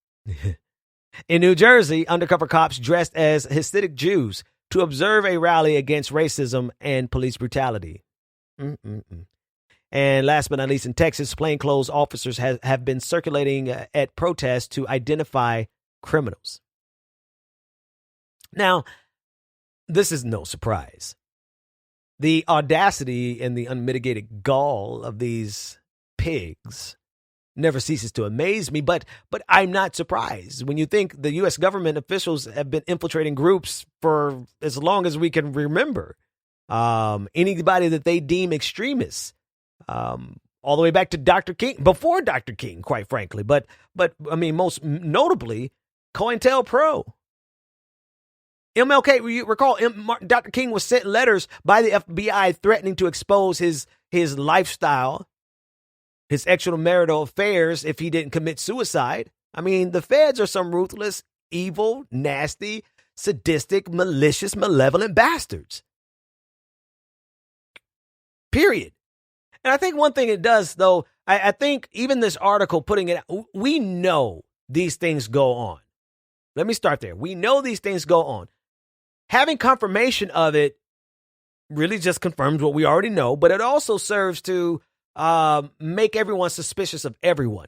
In New Jersey, undercover cops dressed as Hasidic Jews to observe a rally against racism and police brutality. And last but not least, in Texas, plainclothes officers have been circulating at protests to identify criminals. Now, this is no surprise. The audacity and the unmitigated gall of these pigs never ceases to amaze me, but I'm not surprised. When you think the U.S. government officials have been infiltrating groups for as long as we can remember, anybody that they deem extremists, all the way back to Dr. King, before Dr. King, quite frankly, but I mean, most notably, COINTELPRO. MLK, you recall, Dr. King was sent letters by the FBI threatening to expose his lifestyle, his extramarital affairs, if he didn't commit suicide. I mean, the feds are some ruthless, evil, nasty, sadistic, malicious, malevolent bastards. Period. And I think one thing it does, though, I think even this article putting it out, we know these things go on. Let me start there. We know these things go on. Having confirmation of it really just confirms what we already know, but it also serves to make everyone suspicious of everyone.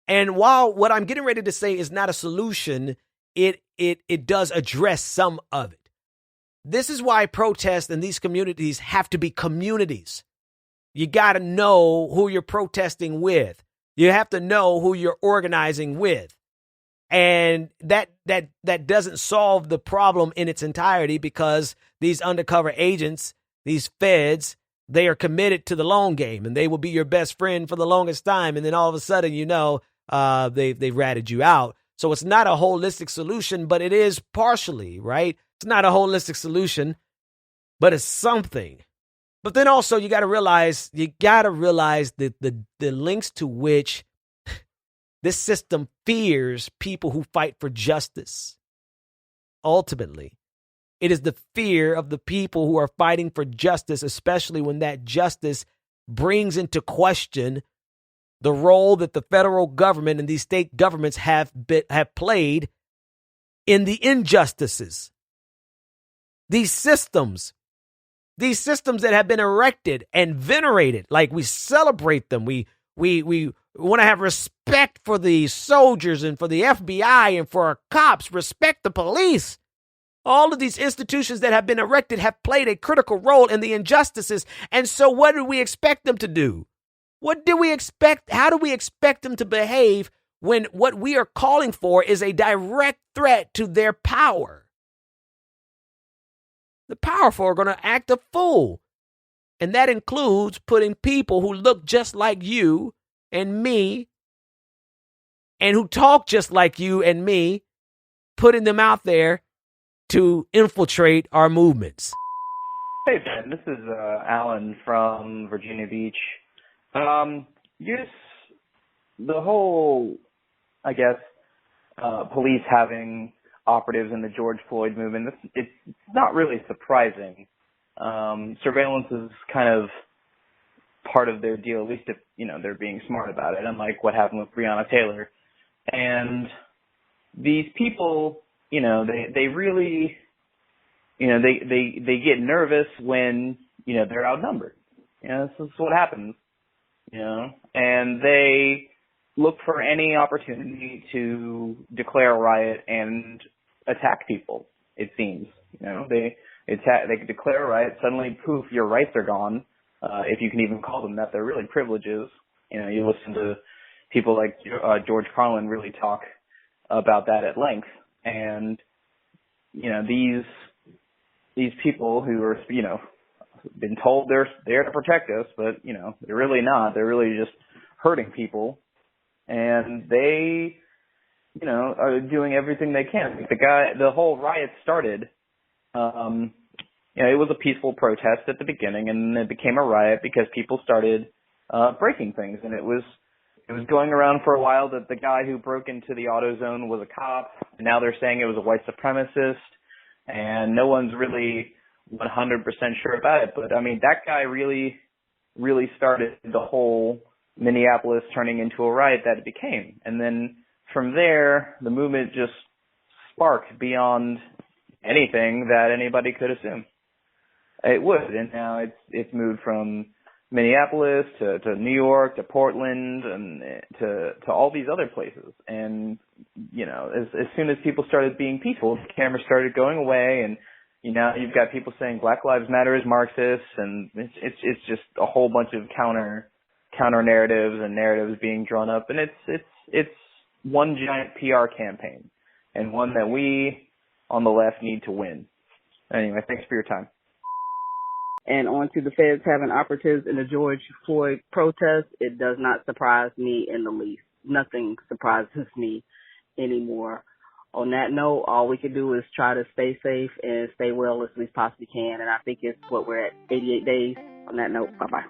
And while what I'm getting ready to say is not a solution, it does address some of it. This is why protests in these communities have to be communities. You got to know who you're protesting with. You have to know who you're organizing with. And that doesn't solve the problem in its entirety, because these undercover agents, these feds, they are committed to the long game, and they will be your best friend for the longest time. And then all of a sudden, they've ratted you out. So it's not a holistic solution, but it is partially, right? It's not a holistic solution, but it's something. But then also you got to realize the links to which this system fears people who fight for justice. Ultimately, it is the fear of the people who are fighting for justice, especially when that justice brings into question the role that the federal government and these state governments have played in the injustices. These systems that have been erected and venerated, like we celebrate them. We want to have respect for the soldiers and for the FBI and for our cops, respect the police. All of these institutions that have been erected have played a critical role in the injustices. And so what do we expect them to do? What do we expect? How do we expect them to behave when what we are calling for is a direct threat to their power? The powerful are going to act a fool. And that includes putting people who look just like you and me and who talk just like you and me, putting them out there to infiltrate our movements.
Hey, Ben, this is Alan from Virginia Beach. The whole, I guess, police having operatives in the George Floyd movement, it's not really surprising. Surveillance is kind of part of their deal, at least if, they're being smart about it, unlike what happened with Breonna Taylor. And these people, they really, they get nervous when, they're outnumbered. This is what happens, and they look for any opportunity to declare a riot and attack people, it seems. They could declare a riot, suddenly, poof, your rights are gone, if you can even call them that. They're really privileges. You listen to people like George Carlin really talk about that at length. And, these people who are, been told they're there to protect us, but, they're really not. They're really just hurting people. And they, are doing everything they can. The whole riot started, it was a peaceful protest at the beginning, and it became a riot because people started breaking things. And it was going around for a while that the guy who broke into the AutoZone was a cop. And now they're saying it was a white supremacist, and no one's really 100% sure about it. But I mean, that guy really, really started the whole Minneapolis turning into a riot that it became. And then from there, the movement just sparked beyond anything that anybody could assume it would. And now it's moved from Minneapolis to New York to Portland and to all these other places. And, as soon as people started being peaceful, the cameras started going away, and you've got people saying Black Lives Matter is Marxist, and it's just a whole bunch of counter narratives and narratives being drawn up, and it's one giant PR campaign, and one that we on the left need to win. Anyway, thanks for your time.
And on to the feds having operatives in the George Floyd protest, it does not surprise me in the least. Nothing surprises me anymore. On that note, all we can do is try to stay safe and stay well as we possibly can. And I think it's we're at 88 days. On that note, bye-bye.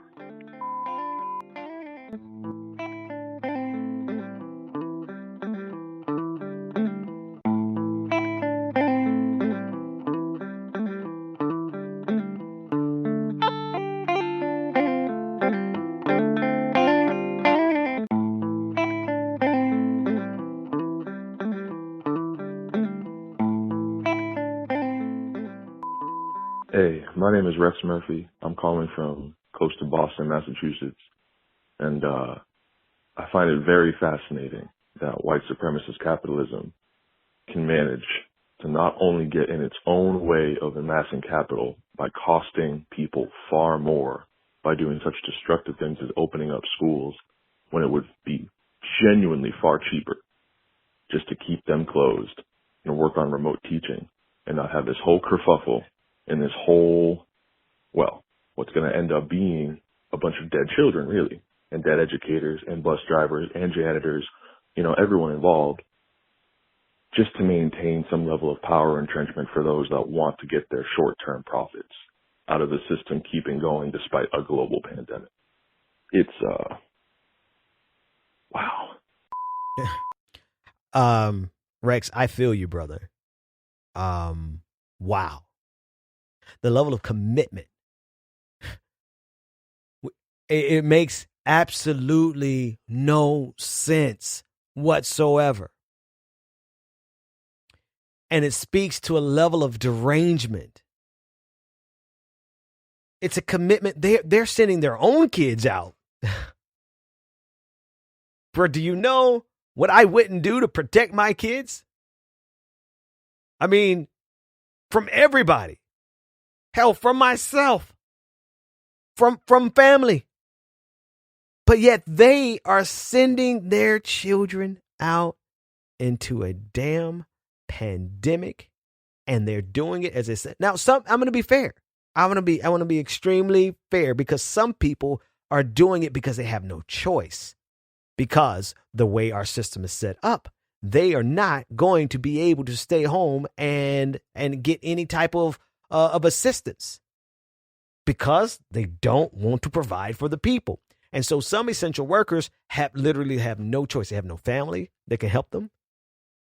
Hey, my name is Rex Murphy. I'm calling from close to Boston, Massachusetts. And I find it very fascinating that white supremacist capitalism can manage to not only get in its own way of amassing capital by costing people far more by doing such destructive things as opening up schools when it would be genuinely far cheaper just to keep them closed and work on remote teaching and not have this whole kerfuffle and this whole, well, what's going to end up being a bunch of dead children, really, and dead educators and bus drivers and janitors, everyone involved, just to maintain some level of power entrenchment for those that want to get their short-term profits out of the system keeping going despite a global pandemic. It's,
wow. Rex, I feel you, brother. Wow. The level of commitment. It makes absolutely no sense whatsoever. And it speaks to a level of derangement. It's a commitment. They're sending their own kids out. Bro, do you know what I wouldn't do to protect my kids? I mean, from everybody. Hell, from myself. From family. But yet they are sending their children out into a damn pandemic, and they're doing it as I said. Now, I'm going to be fair. I want to be extremely fair, because some people are doing it because they have no choice, because the way our system is set up, they are not going to be able to stay home and get any type of assistance, because they don't want to provide for the people. And so some essential workers literally have no choice. They have no family that can help them.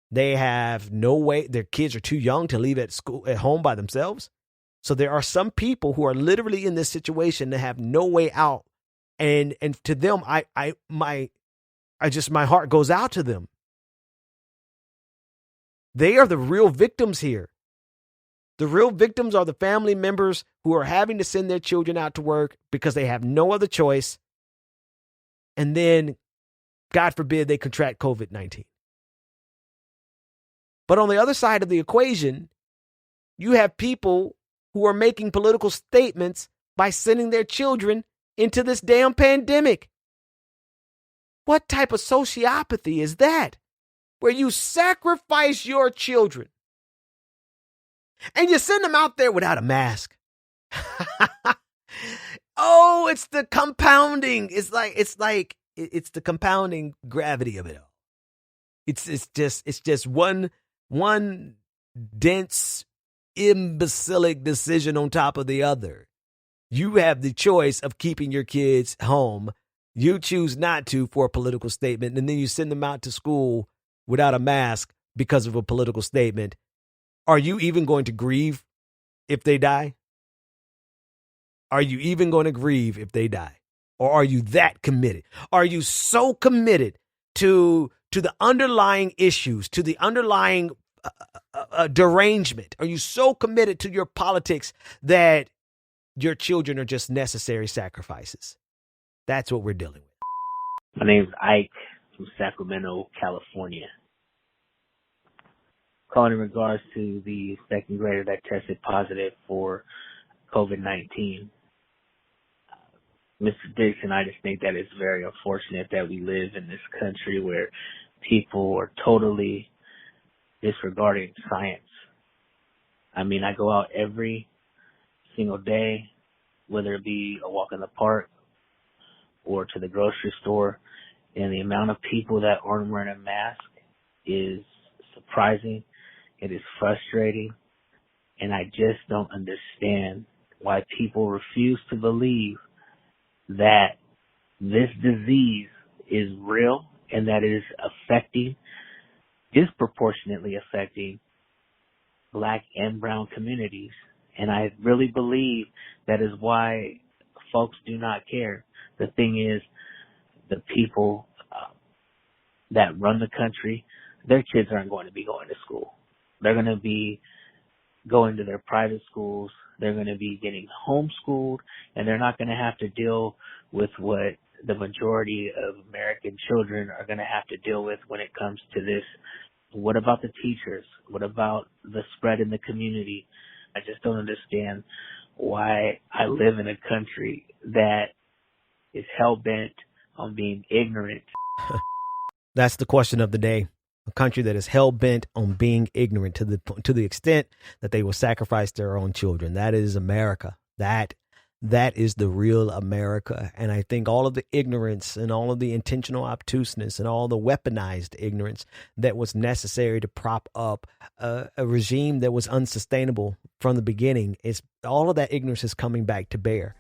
They have no way. Their kids are too young to leave at home by themselves. So there are some people who are literally in this situation that have no way out. And to them, my heart goes out to them. They are the real victims here. The real victims are the family members who are having to send their children out to work because they have no other choice. And then, God forbid, they contract COVID-19. But on the other side of the equation, you have people who are making political statements by sending their children into this damn pandemic. What type of sociopathy is that? Where you sacrifice your children and you send them out there without a mask. Oh, it's the compounding. It's the compounding gravity of it all. It's just one dense, imbecilic decision on top of the other. You have the choice of keeping your kids home. You choose not to for a political statement, and then you send them out to school without a mask because of a political statement. Are you even going to grieve if they die? Are you even going to grieve if they die? Or are you that committed? Are you so committed to the underlying issues, to the underlying derangement? Are you so committed to your politics that your children are just necessary sacrifices? That's what we're dealing with.
My name's Ike from Sacramento, California. Calling in regards to the second grader that tested positive for COVID-19. Mr. Dixon, I just think that it's very unfortunate that we live in this country where people are totally disregarding science. I mean, I go out every single day, whether it be a walk in the park or to the grocery store, and the amount of people that aren't wearing a mask is surprising. It is frustrating, and I just don't understand why people refuse to believe that this disease is real and that it is disproportionately affecting Black and brown communities. And I really believe that is why folks do not care. The thing is, the people that run the country, their kids aren't going to be going to school. They're going to be going to their private schools. They're going to be getting homeschooled, and they're not going to have to deal with what the majority of American children are going to have to deal with when it comes to this. What about the teachers? What about the spread in the community? I just don't understand why I live in a country that is hell-bent on being ignorant.
That's the question of the day. A country that is hell-bent on being ignorant to the extent that they will sacrifice their own children. That is America. That is the real America. And I think all of the ignorance and all of the intentional obtuseness and all the weaponized ignorance that was necessary to prop up a regime that was unsustainable from the beginning, is all of that ignorance is coming back to bear.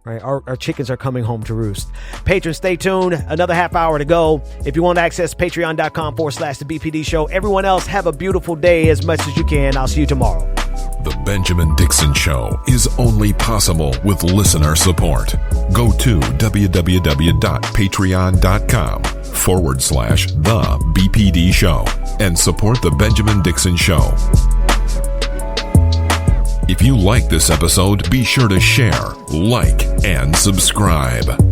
Right, our chickens are coming home to roost. Patrons, stay tuned. Another half hour to go. If you want to access patreon.com/the BPD show. Everyone else, have a beautiful day as much as you can. I'll see you tomorrow.
The Benjamin Dixon Show is only possible with listener support. Go to www.patreon.com/the BPD show and support the Benjamin Dixon Show. If you like this episode, be sure to share, like, and subscribe.